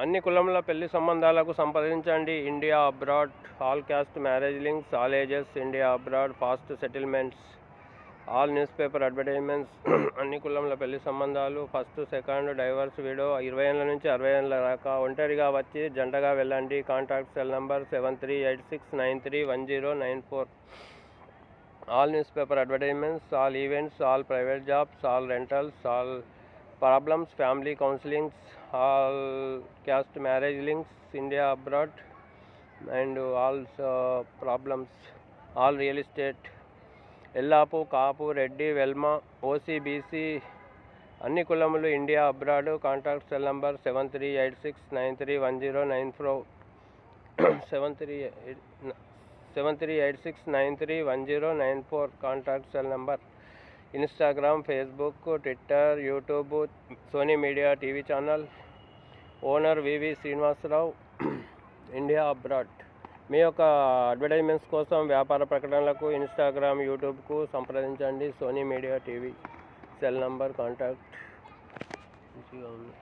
అన్ని కులముల పెళ్లి సంబంధాలకు సంప్రదించండి. India abroad, all caste marriage links, all ages, India abroad, fast settlements, all newspaper advertisements. అన్ని కులముల పెళ్లి సంబంధాలు, ఫస్ట్, సెకండ్, డైవర్స్, విడో, 20 ఏళ్ళ నుంచి 60 ఏళ్ళ దాకా, ఒంటరిగా వచ్చి జంటగా వెళ్ళండి. Contact cell number 7386931094. All newspaper advertisements, all events, all private jobs, all rentals, all problems, family counsellings, all caste marriage links, India abroad and all problems, all real estate, ఎల్లాపు, Kapu, Reddy, Velama, OC, BC, అన్ని కులములు India abroad. Contact cell number 7386931094. 7386931094. Contact cell number. Instagram, Facebook, Twitter, YouTube, Sony media TV channel. Owner VV Srinivasarao, India abroad. మీ యొక్క advertisements కోసం, వ్యాపార ప్రకటనలకు Instagram, యూట్యూబ్కు సంప్రదించండి. Sony media TV cell number. Contact మంచిగా ఉంది.